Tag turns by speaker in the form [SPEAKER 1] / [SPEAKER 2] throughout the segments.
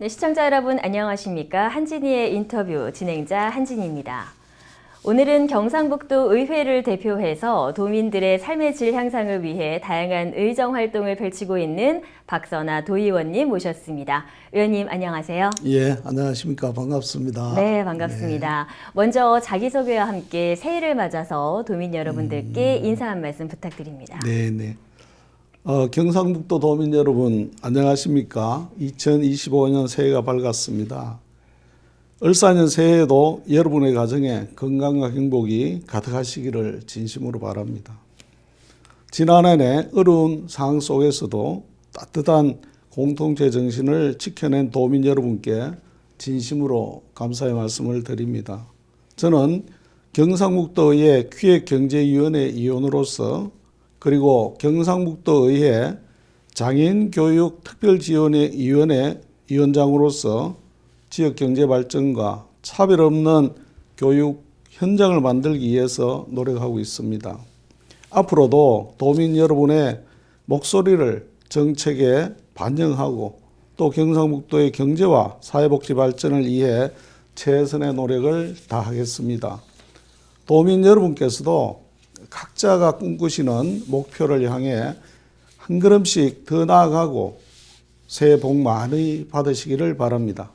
[SPEAKER 1] 네, 시청자 여러분 안녕하십니까? 한진희의 인터뷰 진행자 한진희입니다. 오늘은 경상북도 의회를 대표해서 도민들의 삶의 질 향상을 위해 다양한 의정 활동을 펼치고 있는 박선아 도의원님 모셨습니다. 의원님 안녕하세요.
[SPEAKER 2] 예, 안녕하십니까. 반갑습니다.
[SPEAKER 1] 네, 반갑습니다. 먼저 자기소개와 함께 새해를 맞아서 도민 여러분들께 인사 한 말씀 부탁드립니다.
[SPEAKER 2] 네. 경상북도 도민 여러분 안녕하십니까. 2025년 새해가 밝았습니다. 을사년 새해에도 여러분의 가정에 건강과 행복이 가득하시기를 진심으로 바랍니다. 지난 한 해 어려운 상황 속에서도 따뜻한 공동체 정신을 지켜낸 도민 여러분께 진심으로 감사의 말씀을 드립니다. 저는 경상북도의회 기획경제위원회 위원으로서 그리고 경상북도의회 장애인교육특별지원위원회 위원장으로서 지역경제발전과 차별 없는 교육 현장을 만들기 위해서 노력하고 있습니다. 앞으로도 도민 여러분의 목소리를 정책에 반영하고 또 경상북도의 경제와 사회복지 발전을 위해 최선의 노력을 다하겠습니다. 도민 여러분께서도 각자가 꿈꾸시는 목표를 향해 한 걸음씩 더 나아가고 새해 복 많이 받으시기를 바랍니다.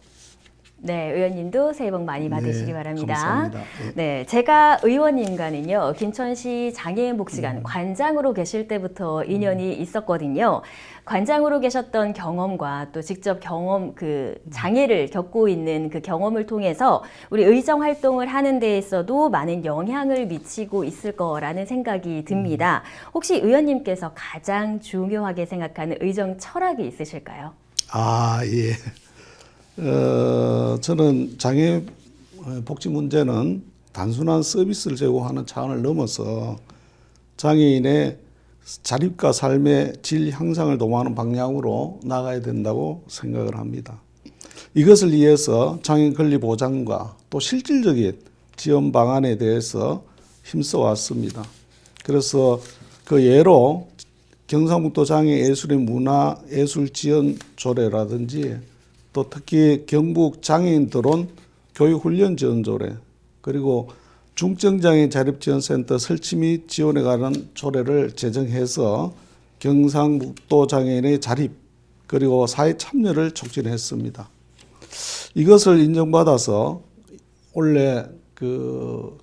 [SPEAKER 1] 네, 의원님도 새해 복 많이 받으시기 바랍니다.
[SPEAKER 2] 감사합니다.
[SPEAKER 1] 네, 제가 의원님과는요, 김천시 장애인복지관 관장으로 계실 때부터 인연이 있었거든요. 관장으로 계셨던 경험과 또 직접 장애를 겪고 있는 그 경험을 통해서 우리 의정 활동을 하는 데 있어도 많은 영향을 미치고 있을 거라는 생각이 듭니다. 혹시 의원님께서 가장 중요하게 생각하는 의정 철학이 있으실까요?
[SPEAKER 2] 예. 저는 장애 복지 문제는 단순한 서비스를 제공하는 차원을 넘어서 장애인의 자립과 삶의 질 향상을 도모하는 방향으로 나가야 된다고 생각을 합니다. 이것을 위해서 장애인 권리 보장과 또 실질적인 지원 방안에 대해서 힘써 왔습니다. 그래서 그 예로 경상북도 장애예술인 문화예술지원조례라든지 또 특히 경북 장애인 드론 교육훈련 지원조례 그리고 중증장애인 자립지원센터 설치 및 지원에 관한 조례를 제정해서 경상북도 장애인의 자립 그리고 사회 참여를 촉진했습니다. 이것을 인정받아서 올해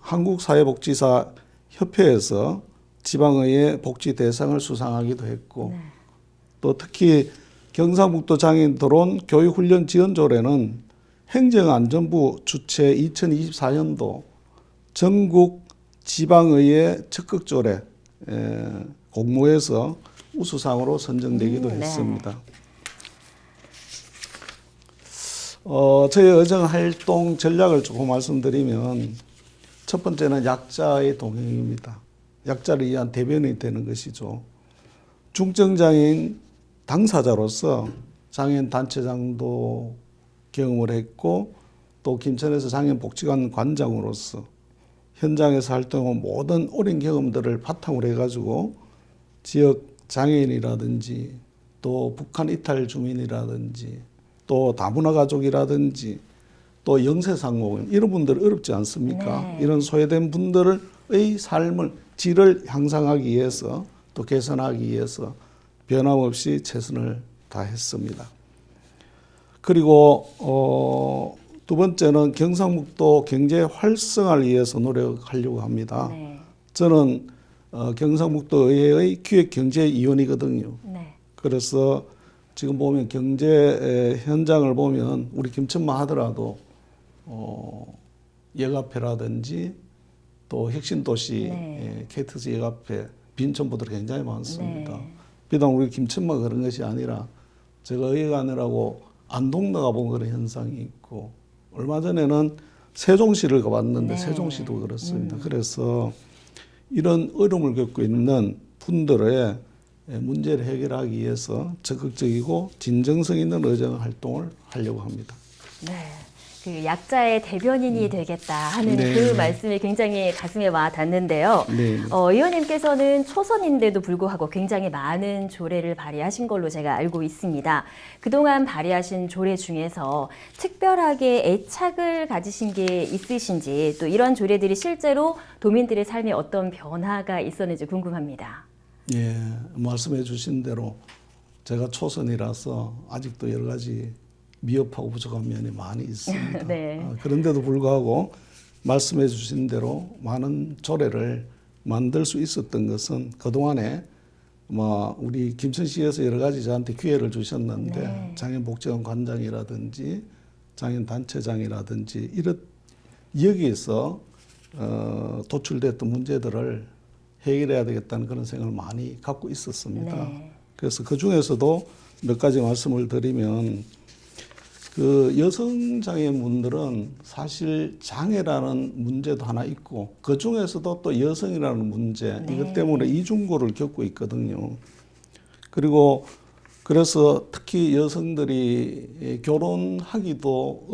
[SPEAKER 2] 한국사회복지사 협회에서 지방의회 복지 대상을 수상하기도 했고 또 특히 경상북도 장애인 드론 교육훈련 지원조례는 행정안전부 주최 2024년도 전국 지방의회 적극조례 공모에서 우수상으로 선정되기도 했습니다. 저희 의정활동 전략을 조금 말씀드리면 첫 번째는 약자의 동행입니다. 약자를 위한 대변인이 되는 것이죠. 중증장애인 당사자로서 장애인 단체장도 경험을 했고 또 김천에서 장애인복지관 관장으로서 현장에서 활동한 모든 어린 경험들을 바탕으로 해가지고 지역 장애인이라든지 또 북한 이탈 주민이라든지 또 다문화 가족이라든지 또 영세상공인 이런 분들 어렵지 않습니까?
[SPEAKER 1] 네.
[SPEAKER 2] 이런 소외된 분들의 삶을 질을 향상하기 위해서 또 개선하기 위해서 변함없이 최선을 다했습니다. 그리고 두 번째는 경상북도 경제 활성화를 위해서 노력하려고 합니다.
[SPEAKER 1] 네.
[SPEAKER 2] 저는 경상북도 의회의 기획경제위원이거든요.
[SPEAKER 1] 네.
[SPEAKER 2] 그래서 지금 보면 경제 현장을 보면 우리 김천만 하더라도 예가페라든지 또 혁신도시 KTX 예가페 빈촌부들이 굉장히 많습니다.
[SPEAKER 1] 네.
[SPEAKER 2] 비단 우리 김천만 그런 것이 아니라 제가 의회 가느라고 안동 나가본 그런 현상이 있고 얼마 전에는 세종시를 가봤는데 세종시도 그렇습니다. 그래서 이런 어려움을 겪고 있는 분들의 문제를 해결하기 위해서 적극적이고 진정성 있는 의정 활동을 하려고 합니다.
[SPEAKER 1] 네. 그 약자의 대변인이 되겠다 하는
[SPEAKER 2] 네,
[SPEAKER 1] 그
[SPEAKER 2] 네.
[SPEAKER 1] 말씀이 굉장히 가슴에 와 닿는데요.
[SPEAKER 2] 네.
[SPEAKER 1] 의원님께서는 초선인데도 불구하고 굉장히 많은 조례를 발의하신 걸로 제가 알고 있습니다. 그동안 발의하신 조례 중에서 특별하게 애착을 가지신 게 있으신지, 또 이런 조례들이 실제로 도민들의 삶에 어떤 변화가 있었는지 궁금합니다.
[SPEAKER 2] 예, 말씀해 주신 대로 제가 초선이라서 아직도 여러 가지 미흡하고 부족한 면이 많이 있습니다.
[SPEAKER 1] 네.
[SPEAKER 2] 그런데도 불구하고 말씀해 주신 대로 많은 조례를 만들 수 있었던 것은 그동안에 우리 김천시에서 여러 가지 저한테 기회를 주셨는데
[SPEAKER 1] 네.
[SPEAKER 2] 장애인복지관 관장이라든지 장애인단체장이라든지 여기에서 도출됐던 문제들을 해결해야 되겠다는 그런 생각을 많이 갖고 있었습니다.
[SPEAKER 1] 네.
[SPEAKER 2] 그래서 그 중에서도 몇 가지 말씀을 드리면 그 여성 장애인분들은 사실 장애라는 문제도 하나 있고 그 중에서도 또 여성이라는 문제
[SPEAKER 1] 네.
[SPEAKER 2] 이것 때문에 이중고를 겪고 있거든요. 그리고 그래서 특히 여성들이 결혼하기도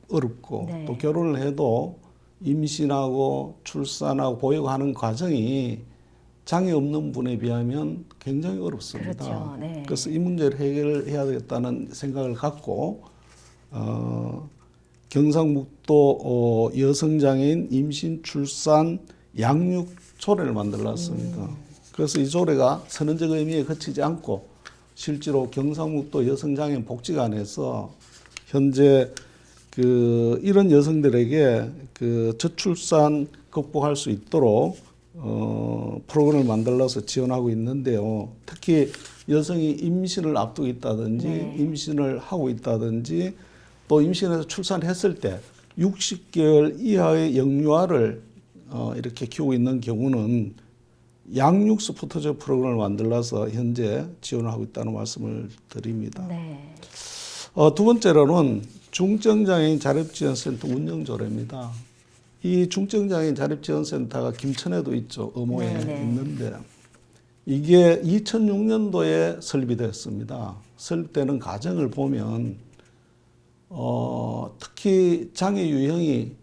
[SPEAKER 2] 어렵고
[SPEAKER 1] 네.
[SPEAKER 2] 또 결혼을 해도 임신하고 출산하고 보육하는 과정이 장애 없는 분에 비하면 굉장히 어렵습니다.
[SPEAKER 1] 그렇죠. 네.
[SPEAKER 2] 그래서 이 문제를 해결해야 되겠다는 생각을 갖고 경상북도 여성장애인 임신, 출산, 양육 조례를 만들었습니다. 그래서 이 조례가 선언적 의미에 그치지 않고 실제로 경상북도 여성장애인 복지관에서 현재 이런 여성들에게 저출산 극복할 수 있도록 프로그램을 만들어서 지원하고 있는데요. 특히 여성이 임신을 앞두고 있다든지
[SPEAKER 1] 네.
[SPEAKER 2] 임신을 하고 있다든지 또 임신해서 출산했을 때 60개월 이하의 영유아를 이렇게 키우고 있는 경우는 양육 서포터즈 프로그램을 만들어서 현재 지원을 하고 있다는 말씀을 드립니다.
[SPEAKER 1] 네.
[SPEAKER 2] 두 번째로는 중증장애인 자립지원센터 운영조례입니다. 이 중증장애인 자립지원센터가 김천에도 있죠. 의모에
[SPEAKER 1] 네, 네.
[SPEAKER 2] 있는데 이게 2006년도에 설립됐습니다. 설립되는 과정을 보면 특히 장애 유형이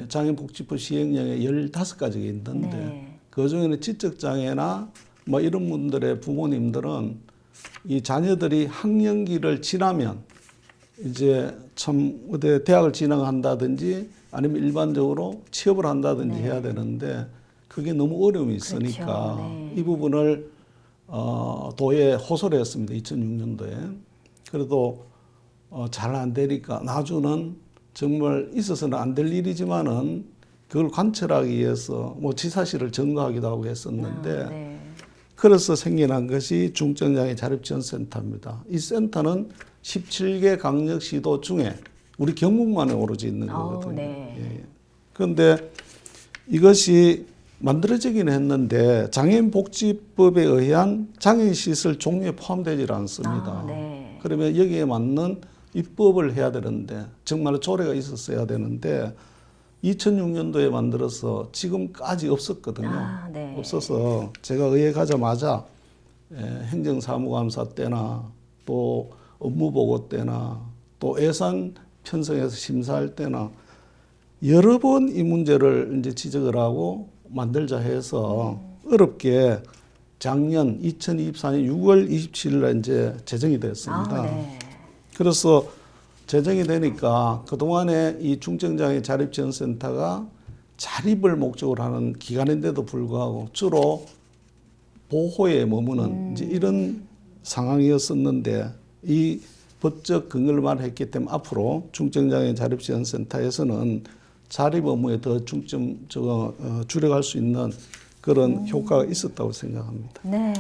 [SPEAKER 2] 장애인복지법 시행령에 15가지가 있는데
[SPEAKER 1] 네.
[SPEAKER 2] 그 중에는 지적장애나 이런 분들의 부모님들은 이 자녀들이 학령기를 지나면 이제 어디 대학을 진학한다든지 아니면 일반적으로 취업을 한다든지
[SPEAKER 1] 네.
[SPEAKER 2] 해야 되는데 그게 너무 어려움이 있으니까
[SPEAKER 1] 그렇죠. 네.
[SPEAKER 2] 이 부분을 도에 호소를 했습니다. 2006년도에. 그래도 잘 안 되니까 나주는 정말 있어서는 안 될 일이지만은 그걸 관철하기 위해서 지사실을 점거하기도 하고 했었는데
[SPEAKER 1] 네.
[SPEAKER 2] 그래서 생겨난 것이 중증장애 자립지원센터입니다. 이 센터는 17개 강력시도 중에 우리 경북만에 오로지 있는 거거든요.
[SPEAKER 1] 네.
[SPEAKER 2] 예. 그런데 이것이 만들어지긴 했는데 장애인복지법에 의한 장애인시설 종류에 포함되질 않습니다.
[SPEAKER 1] 네.
[SPEAKER 2] 그러면 여기에 맞는 입법을 해야 되는데 정말 조례가 있었어야 되는데 2006년도에 만들어서 지금까지 없었거든요.
[SPEAKER 1] 네.
[SPEAKER 2] 없어서 제가 의회 가자마자 행정사무감사 때나 또 업무보고 때나 또 예산 편성해서 심사할 때나 여러 번 이 문제를 이제 지적을 하고 만들자 해서 어렵게 작년 2024년 6월 27일에 이제 제정이 됐습니다.
[SPEAKER 1] 네.
[SPEAKER 2] 그래서 제정이 되니까 그동안에 이 중증장애 자립지원센터가 자립을 목적으로 하는 기관인데도 불구하고 주로 보호에 머무는 이제 이런 상황이었었는데 이 법적 근거를 말했기 때문에 앞으로 중증장애 자립지원센터에서는 자립 업무에 더 중점 줄여갈 수 있는 그런 효과가 있었다고 생각합니다.
[SPEAKER 1] 네.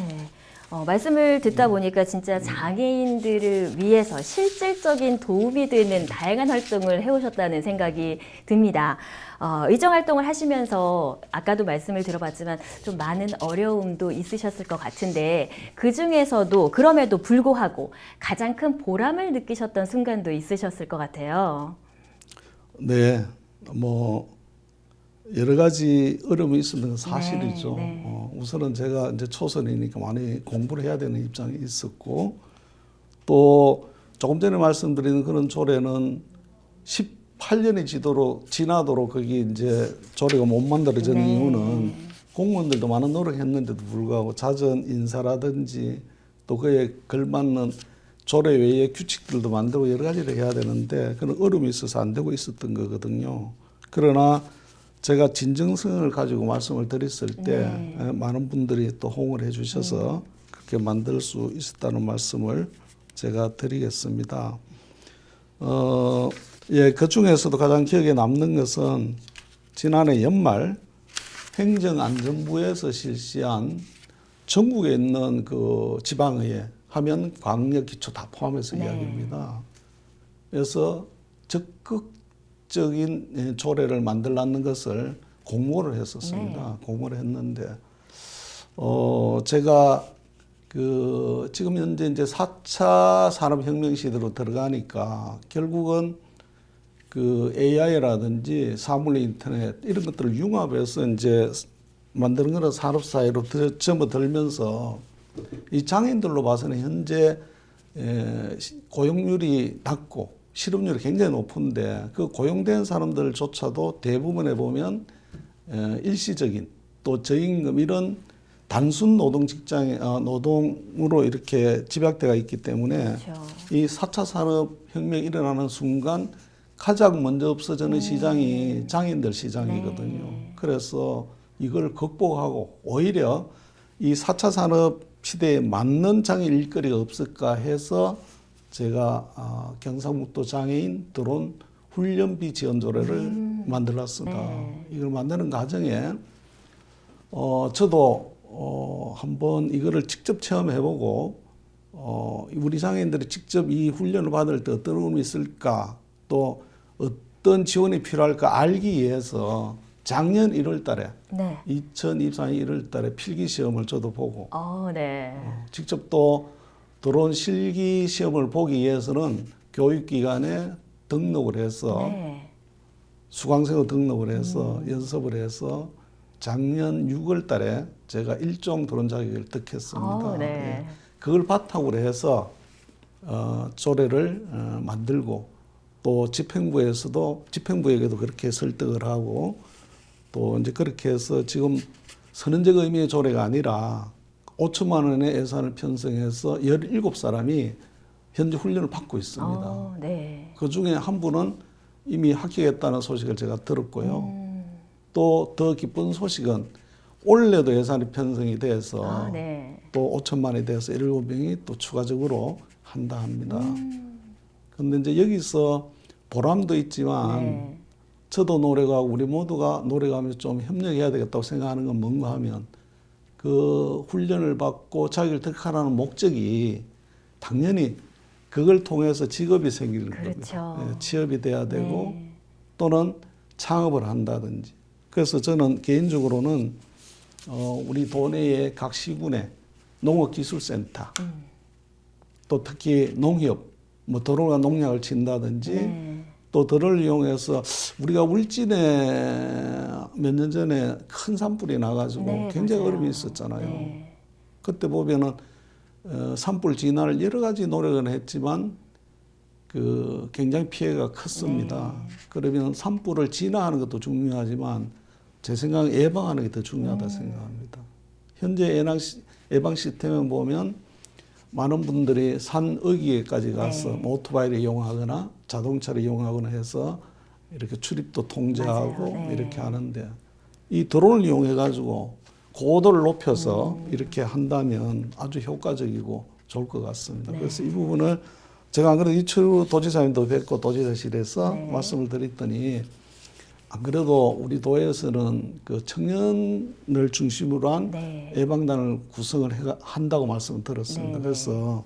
[SPEAKER 1] 말씀을 듣다 보니까 진짜 장애인들을 위해서 실질적인 도움이 되는 다양한 활동을 해오셨다는 생각이 듭니다. 의정 활동을 하시면서 아까도 말씀을 들어봤지만 좀 많은 어려움도 있으셨을 것 같은데 그 중에서도 그럼에도 불구하고 가장 큰 보람을 느끼셨던 순간도 있으셨을 것 같아요.
[SPEAKER 2] 네, 여러 가지 어려움이 있었던 건 사실이죠.
[SPEAKER 1] 네.
[SPEAKER 2] 우선은 제가 이제 초선이니까 많이 공부를 해야 되는 입장이 있었고 또 조금 전에 말씀드린 그런 조례는 8년이 지나도록 거기 이제 조례가 못 만들어지는
[SPEAKER 1] 네.
[SPEAKER 2] 이유는 공무원들도 많은 노력했는데도 불구하고 잦은 인사라든지 또 그에 걸맞는 조례 외의 규칙들도 만들고 여러 가지를 해야 되는데 그런 어려움이 있어서 안 되고 있었던 거거든요. 그러나 제가 진정성을 가지고 말씀을 드렸을 때 많은 분들이 또 호응을 해 주셔서 그렇게 만들 수 있었다는 말씀을 제가 드리겠습니다. 예, 그 중에서도 가장 기억에 남는 것은 지난해 연말 행정안전부에서 실시한 전국에 있는 그 지방의회 하면 광역 기초 다 포함해서 이야기입니다. 그래서 적극적인 조례를 만들라는 것을 공모를 했었습니다. 공모를 했는데 제가 그 지금 현재 이제 4차 산업혁명 시대로 들어가니까 결국은 그 AI라든지 사물 인터넷 이런 것들을 융합해서 이제 만드는 거는 산업사회로 접어들면서 이 장애인들로 봐서는 현재 고용률이 낮고 실업률이 굉장히 높은데 그 고용된 사람들조차도 대부분에 보면 일시적인 또 저임금 이런 단순 노동 직장에 노동으로 이렇게 집약돼가 있기 때문에
[SPEAKER 1] 그렇죠.
[SPEAKER 2] 이 4차 산업혁명이 일어나는 순간 가장 먼저 없어지는 시장이 장애인들 시장이거든요. 그래서 이걸 극복하고 오히려 이 4차 산업 시대에 맞는 장애인 일거리가 없을까 해서 제가 경상북도 장애인 드론 훈련비 지원 조례를 만들었습니다. 이걸 만드는 과정에 저도 한번 이거를 직접 체험해보고 우리 장애인들이 직접 이 훈련을 받을 때 어떤 의미 있을까 또 어떤 지원이 필요할까 알기 위해서 작년 1월 달에 2024년 1월 달에 필기 시험을 저도 보고 직접 또 드론 실기 시험을 보기 위해서는 교육기관에 등록을 해서 수강생으로 등록을 해서 연습을 해서 작년 6월 달에 제가 일종 드론 자격을 득했습니다. 예. 그걸 바탕으로 해서 조례를 만들고 또 집행부에게도 그렇게 설득을 하고 또 이제 그렇게 해서 지금 선언적 의미의 조례가 아니라 5천만 원의 예산을 편성해서 17사람이 현재 훈련을 받고 있습니다. 그 중에 한 분은 이미 합격했다는 소식을 제가 들었고요. 또 더 기쁜 소식은 올해도 예산이 편성이 돼서 또 5천만 원이 돼서 17명이 또 추가적으로 한다 합니다. 그런데 이제 여기서 보람도 있지만 저도 노력하고 우리 모두가 노력하면서 좀 협력해야 되겠다고 생각하는 건 뭔가 하면 그 훈련을 받고 자기를 득하라는 목적이 당연히 그걸 통해서 직업이 생기는 겁니다. 네, 취업이 돼야 되고 또는 창업을 한다든지. 그래서 저는 개인적으로는 우리 도내의 각 시군의 농업기술센터 또 특히 농협 뭐 드론과 농약을 친다든지 또 드론을 이용해서 우리가 울진에 몇 년 전에 큰 산불이 나가지고 굉장히 어려움이 있었잖아요. 그때 보면은 산불 진화를 여러 가지 노력을 했지만 그 굉장히 피해가 컸습니다. 그러면 산불을 진화하는 것도 중요하지만 제 생각은 예방하는 게 더 중요하다 생각합니다. 현재 예방 시스템에 보면 많은 분들이 산 어귀에까지 가서 오토바이를 이용하거나 자동차를 이용하거나 해서 이렇게 출입도 통제하고 이렇게 하는데 이 드론을 이용해 가지고 고도를 높여서 이렇게 한다면 아주 효과적이고 좋을 것 같습니다. 그래서 이 부분을 제가 안 그래도 이철우 도지사님도 뵙고 도지사실에서 말씀을 드렸더니 안 그래도 우리 도에서는 그 청년을 중심으로 한 예방단을 구성을 한다고 말씀을 들었습니다. 그래서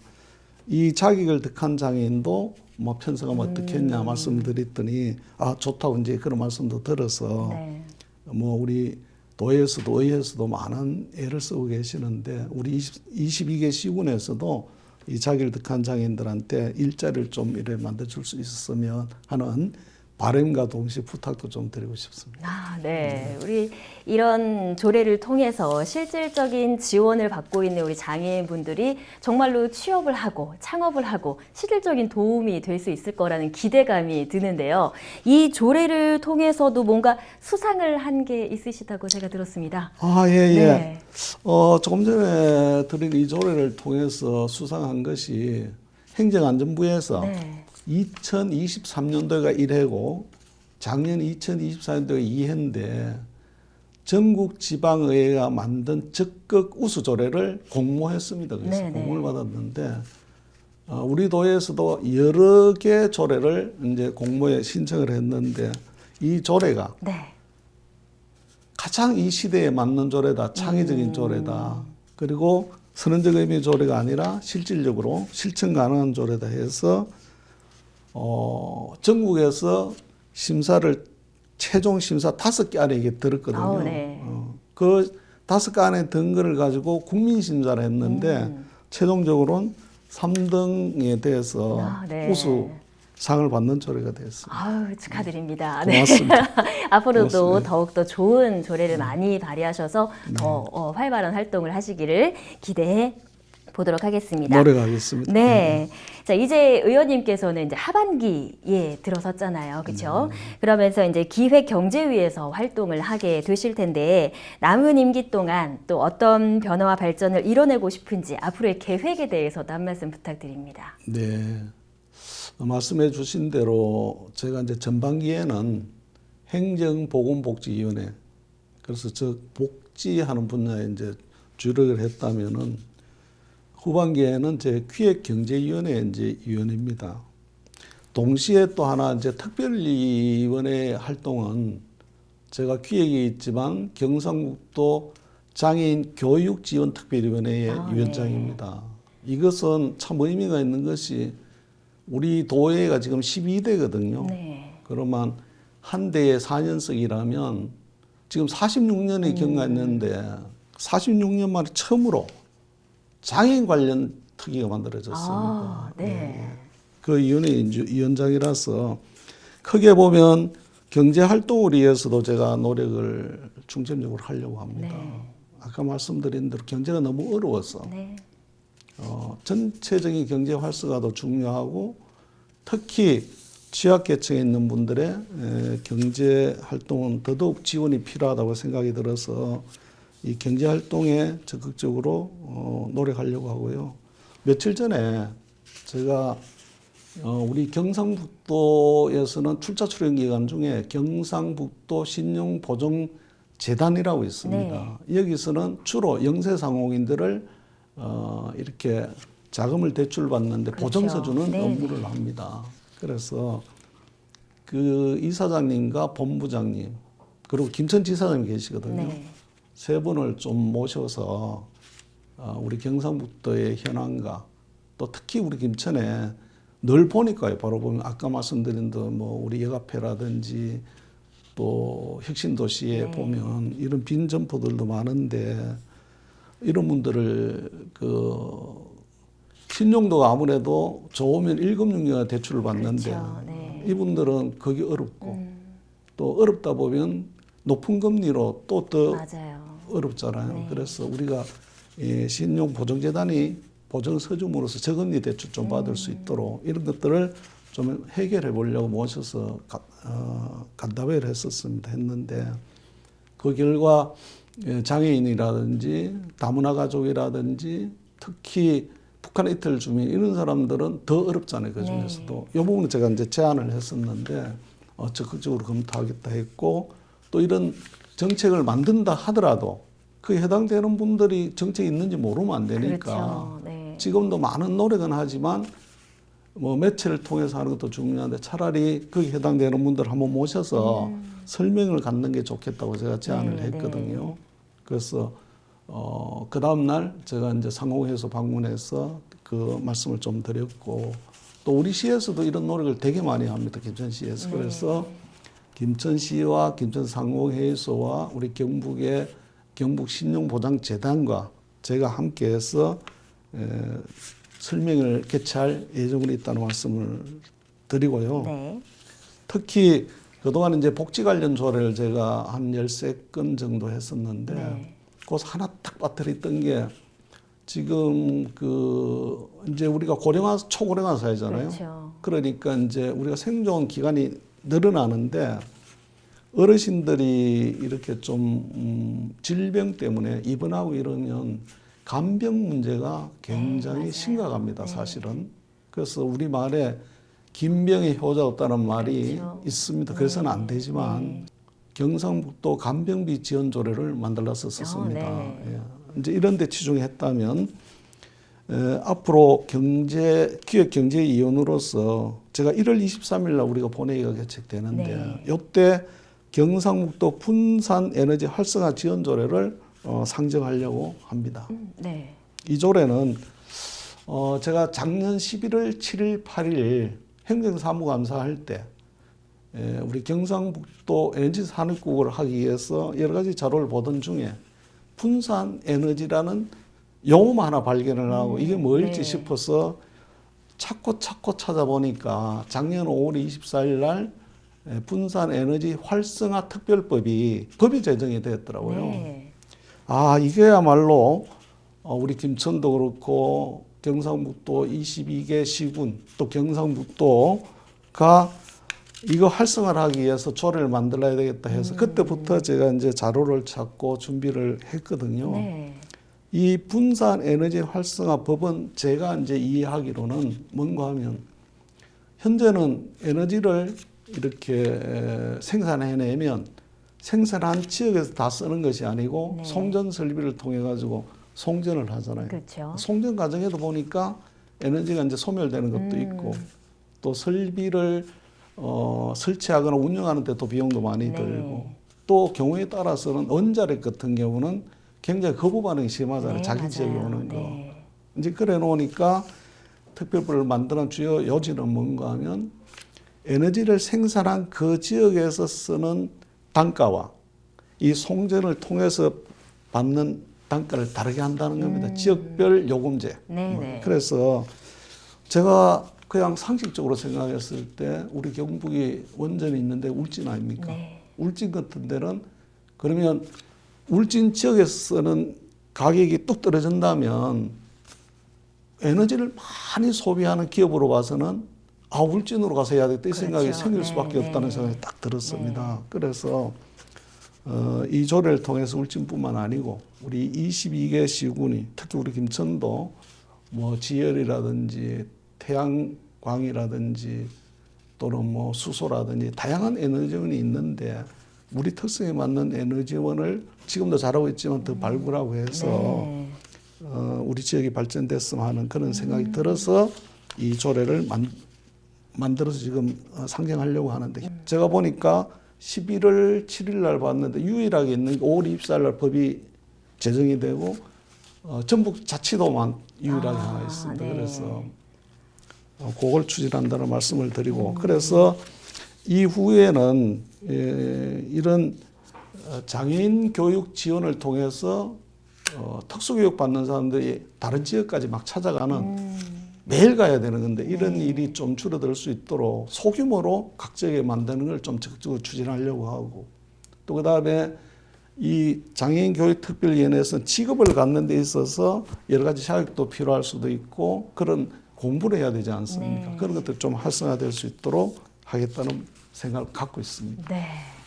[SPEAKER 2] 이 자격을 득한 장애인도 뭐 편성하면 어떻겠냐 말씀을 드렸더니 좋다고 이제 그런 말씀도 들어서 뭐 우리 도에서도 의회에서도 많은 애를 쓰고 계시는데 우리 22개 시군에서도 이 자격을 득한 장애인들한테 일자리를 좀 이래 만들어줄 수 있었으면 하는 바람과 동시에 부탁도 좀 드리고 싶습니다.
[SPEAKER 1] 아, 네. 우리 이런 조례를 통해서 실질적인 지원을 받고 있는 우리 장애인분들이 정말로 취업을 하고 창업을 하고 실질적인 도움이 될 수 있을 거라는 기대감이 드는데요. 이 조례를 통해서도 뭔가 수상을 한 게 있으시다고 제가 들었습니다.
[SPEAKER 2] 아, 예, 예.
[SPEAKER 1] 네.
[SPEAKER 2] 조금 전에 드린 이 조례를 통해서 수상한 것이 행정안전부에서
[SPEAKER 1] 네.
[SPEAKER 2] 2023년도가 1회고 작년 2024년도가 2회인데 전국 지방의회가 만든 적극 우수 조례를 공모했습니다. 그래서
[SPEAKER 1] 네네.
[SPEAKER 2] 공모를 받았는데 우리 도에서도 여러 개 조례를 이제 공모에 신청을 했는데 이 조례가
[SPEAKER 1] 네.
[SPEAKER 2] 가장 이 시대에 맞는 조례다, 창의적인 조례다. 그리고 선언적 의미의 조례가 아니라 실질적으로 실천 가능한 조례다 해서 전국에서 심사를 최종 심사 5개 안에 이게 들었거든요.
[SPEAKER 1] 네.
[SPEAKER 2] 그 5개 안에 든 거를 가지고 국민 심사를 했는데 최종적으로는 3등에 대해서
[SPEAKER 1] 네.
[SPEAKER 2] 우수 상을 받는 조례가 됐습니다.
[SPEAKER 1] 아유, 축하드립니다.
[SPEAKER 2] 고맙습니다.
[SPEAKER 1] 앞으로도
[SPEAKER 2] 고맙습니다.
[SPEAKER 1] 더욱더 좋은 조례를 많이 발의하셔서 더 활발한 활동을 하시기를 기대해 보도록 하겠습니다.
[SPEAKER 2] 노력하겠습니다.
[SPEAKER 1] 네. 자, 이제 의원님께서는 이제 하반기에 들어섰잖아요. 그렇죠? 그러면서 이제 기획경제위에서 활동을 하게 되실 텐데 남은 임기 동안 또 어떤 변화와 발전을 이뤄내고 싶은지 앞으로의 계획에 대해서도 한 말씀 부탁드립니다.
[SPEAKER 2] 네. 말씀해 주신 대로 제가 이제 전반기에는 행정보건복지위원회, 그래서 저 복지하는 분야에 이제 주력을 했다면은 후반기에는 제 기획경제위원회 이제 위원입니다. 동시에 또 하나 이제 특별위원회 활동은 제가 기획이 있지만 경상북도 장애인 교육지원특별위원회의 위원장입니다. 이것은 참 의미가 있는 것이 우리 도회가 지금 12대거든요.
[SPEAKER 1] 네.
[SPEAKER 2] 그러면 한 대에 4년석이라면 지금 46년의 경과가 있는데 46년 만에 처음으로 장애인 관련 특위가 만들어졌습니다.
[SPEAKER 1] 아, 네.
[SPEAKER 2] 그 위원회 위원장이라서 크게 보면 경제 활동을 위해서도 제가 노력을 중점적으로 하려고 합니다.
[SPEAKER 1] 네.
[SPEAKER 2] 아까 말씀드린 대로 경제가 너무 어려워서
[SPEAKER 1] 네.
[SPEAKER 2] 전체적인 경제 활성화도 중요하고 특히 취약계층에 있는 분들의 경제 활동은 더더욱 지원이 필요하다고 생각이 들어서 이 경제 활동에 적극적으로 노력하려고 하고요. 며칠 전에 제가 우리 경상북도에서는 출자 출연 기관 중에 경상북도 신용보정재단이라고 있습니다.
[SPEAKER 1] 네.
[SPEAKER 2] 여기서는 주로 영세상공인들을 이렇게 자금을 대출받는데
[SPEAKER 1] 그렇죠.
[SPEAKER 2] 보증서 주는
[SPEAKER 1] 네,
[SPEAKER 2] 업무를 합니다. 그래서 그 이사장님과 본부장님 그리고 김천 지사장님 계시거든요.
[SPEAKER 1] 네.
[SPEAKER 2] 세 분을 좀 모셔서 우리 경상북도의 현황과 또 특히 우리 김천에 늘 보니까요. 바로 보면 아까 말씀드린 뭐 우리 여가패라든지 또 혁신도시에
[SPEAKER 1] 네.
[SPEAKER 2] 보면 이런 빈 점포들도 많은데 이런 분들을 신용도가 아무래도 좋으면 1금융위가 대출을 받는데
[SPEAKER 1] 그렇죠. 네.
[SPEAKER 2] 이분들은 그게 어렵고 또 어렵다 보면 높은 금리로 또 더
[SPEAKER 1] 맞아요.
[SPEAKER 2] 어렵잖아요.
[SPEAKER 1] 네.
[SPEAKER 2] 그래서 우리가 신용보증재단이 보증서줌으로써 저금리 대출 좀 받을 수 있도록 이런 것들을 좀 해결해 보려고 모셔서 간담회를 했는데 그 결과 장애인이라든지 다문화 가족이라든지 특히 북한 이탈 주민 이런 사람들은 더 어렵잖아요. 그 중에서도 이 부분은 제가 이제 제안을 했었는데 적극적으로 검토하겠다 했고 또 이런 정책을 만든다 하더라도 그 해당되는 분들이 정책이 있는지 모르면 안 되니까
[SPEAKER 1] 그렇죠. 네.
[SPEAKER 2] 지금도 많은 노력은 하지만 뭐 매체를 통해서 하는 것도 중요한데 차라리 거기 해당되는 분들 한번 모셔서 설명을 갖는 게 좋겠다고 제가 제안을
[SPEAKER 1] 네,
[SPEAKER 2] 했거든요.
[SPEAKER 1] 네.
[SPEAKER 2] 그래서 그 다음 날 제가 이제 상호회에서 방문해서 그 말씀을 좀 드렸고 또 우리 시에서도 이런 노력을 되게 많이 합니다. 김천시에서.
[SPEAKER 1] 네.
[SPEAKER 2] 그래서 김천시와 김천상공회의소와 우리 경북의 경북신용보장재단과 제가 함께해서 설명을 개최할 예정으로 있다는 말씀을 드리고요.
[SPEAKER 1] 네.
[SPEAKER 2] 특히 그동안 이제 복지 관련 조례를 제가 한 13건 정도 했었는데
[SPEAKER 1] 네.
[SPEAKER 2] 그 하나 딱 빠뜨렸던 게 지금 그 이제 우리가 초고령화 사회잖아요.
[SPEAKER 1] 그렇죠.
[SPEAKER 2] 그러니까 이제 우리가 생존 기간이 늘어나는데 어르신들이 이렇게 좀 질병 때문에 입원하고 이러면 간병 문제가 굉장히
[SPEAKER 1] 맞아요.
[SPEAKER 2] 심각합니다,
[SPEAKER 1] 네.
[SPEAKER 2] 사실은. 그래서 우리 말에 긴병의 효자 없다는 말이
[SPEAKER 1] 그렇죠.
[SPEAKER 2] 있습니다. 그래서는 안 되지만
[SPEAKER 1] 네.
[SPEAKER 2] 경상북도 간병비 지원 조례를 만들었었습니다.
[SPEAKER 1] 네.
[SPEAKER 2] 예. 이제 이런 데 치중했다면 앞으로 기획 경제 위원으로서 제가 1월 23일 날 우리가 본회의가 개최되는데
[SPEAKER 1] 네.
[SPEAKER 2] 이때 경상북도 분산 에너지 활성화 지원 조례를 상정하려고 합니다.
[SPEAKER 1] 네.
[SPEAKER 2] 이 조례는 제가 작년 11월 7일, 8일 행정사무감사할 때 우리 경상북도 에너지 산업국을 하기 위해서 여러 가지 자료를 보던 중에 분산 에너지라는 용어 하나 발견을 하고 이게 뭘지
[SPEAKER 1] 네.
[SPEAKER 2] 싶어서 찾고 찾아보니까 작년 5월 24일 날 분산 에너지 활성화 특별법이 법이 제정이 되었더라고요.
[SPEAKER 1] 네.
[SPEAKER 2] 아, 이게야말로 우리 김천도 그렇고 경상북도 22개 시군 또 경상북도가 이거 활성화를 하기 위해서 조례를 만들어야 되겠다 해서 그때부터 제가 이제 자료를 찾고 준비를 했거든요.
[SPEAKER 1] 네.
[SPEAKER 2] 이 분산 에너지 활성화 법은 제가 이제 이해하기로는 뭔가 하면 현재는 에너지를 이렇게 생산해내면 생산한 지역에서 다 쓰는 것이 아니고
[SPEAKER 1] 네.
[SPEAKER 2] 송전 설비를 통해 가지고 송전을 하잖아요.
[SPEAKER 1] 그렇죠.
[SPEAKER 2] 송전 과정에도 보니까 에너지가 이제 소멸되는 것도 있고 또 설비를 설치하거나 운영하는 데도 비용도 많이
[SPEAKER 1] 네.
[SPEAKER 2] 들고 또 경우에 따라서는 원자력 같은 경우는 굉장히 거부 반응이 심하잖아요.
[SPEAKER 1] 네,
[SPEAKER 2] 자기
[SPEAKER 1] 맞아요.
[SPEAKER 2] 지역에 오는 거.
[SPEAKER 1] 네.
[SPEAKER 2] 이제 그래 놓으니까 특별법을 만드는 주요 요지는 뭔가 하면 에너지를 생산한 그 지역에서 쓰는 단가와 이 송전을 통해서 받는 단가를 다르게 한다는 겁니다. 지역별 요금제.
[SPEAKER 1] 네, 네.
[SPEAKER 2] 그래서 제가 그냥 상식적으로 생각했을 때 우리 경북이 원전이 있는데 울진 아닙니까?
[SPEAKER 1] 네.
[SPEAKER 2] 울진 같은 데는 그러면 울진 지역에서는 가격이 뚝 떨어진다면 에너지를 많이 소비하는 기업으로 봐서는 울진으로 가서 해야 되겠다 이 생각이
[SPEAKER 1] 그렇죠.
[SPEAKER 2] 생길
[SPEAKER 1] 네,
[SPEAKER 2] 수밖에
[SPEAKER 1] 네.
[SPEAKER 2] 없다는 생각이 딱 들었습니다. 그래서 이 조례를 통해서 울진뿐만 아니고 우리 22개 시군이 특히 우리 김천도 뭐 지열이라든지 태양광이라든지 또는 뭐 수소라든지 다양한 에너지원이 있는데 우리 특성에 맞는 에너지원을 지금도 잘하고 있지만 더 발굴하고 해서
[SPEAKER 1] 네.
[SPEAKER 2] 우리 지역이 발전됐으면 하는 그런 생각이 들어서 이 조례를 만들어서 지금 상정하려고 하는데 제가 보니까 11월 7일 날 봤는데 유일하게 있는 게 5월 24일 날 법이 제정이 되고 전북 자치도만 유일하게 하나 있습니다.
[SPEAKER 1] 네.
[SPEAKER 2] 그래서 그걸 추진한다는 말씀을 드리고 그래서 이후에는 이런 장애인 교육 지원을 통해서 특수교육 받는 사람들이 다른 지역까지 막 찾아가는 매일 가야 되는 건데 이런 일이 좀 줄어들 수 있도록 소규모로 각 지역에 만드는 걸 좀 적극적으로 추진하려고 하고 또 그다음에 이 장애인 교육 특별위원회에서 직업을 갖는 데 있어서 여러 가지 자격도 필요할 수도 있고 그런 공부를 해야 되지 않습니까?
[SPEAKER 1] 네.
[SPEAKER 2] 그런 것들 좀 활성화될 수 있도록 하겠다는 생각을 갖고 있습니다.
[SPEAKER 1] 네.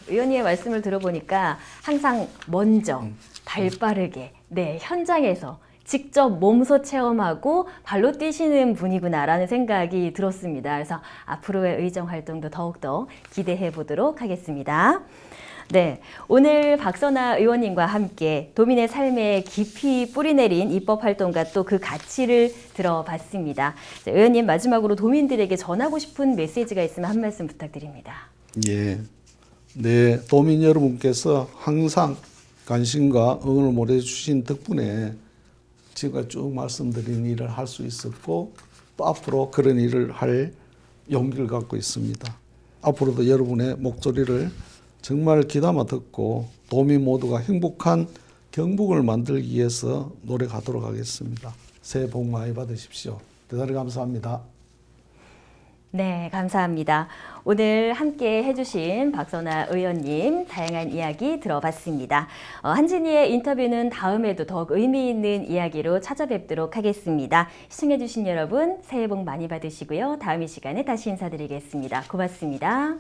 [SPEAKER 1] 의원님의 말씀을 들어보니까 항상 먼저 발 빠르게 현장에서 직접 몸소 체험하고 발로 뛰시는 분이구나라는 생각이 들었습니다. 그래서 앞으로의 의정 활동도 더욱더 기대해 보도록 하겠습니다. 네, 오늘 박선아 의원님과 함께 도민의 삶에 깊이 뿌리내린 입법 활동과 또 그 가치를 들어봤습니다. 의원님 마지막으로 도민들에게 전하고 싶은 메시지가 있으면 한 말씀 부탁드립니다.
[SPEAKER 2] 예, 네, 도민 여러분께서 항상 관심과 응원을 보내주신 덕분에 지금까지 쭉 말씀드린 일을 할 수 있었고 또 앞으로 그런 일을 할 용기를 갖고 있습니다. 앞으로도 여러분의 목소리를 정말 귀담아 듣고 도민 모두가 행복한 경북을 만들기 위해서 노력하도록 하겠습니다. 새해 복 많이 받으십시오. 대단히 감사합니다.
[SPEAKER 1] 네, 감사합니다. 오늘 함께 해주신 박선아 의원님 다양한 이야기 들어봤습니다. 한진희의 인터뷰는 다음에도 더욱 의미 있는 이야기로 찾아뵙도록 하겠습니다. 시청해주신 여러분 새해 복 많이 받으시고요. 다음 이 시간에 다시 인사드리겠습니다. 고맙습니다.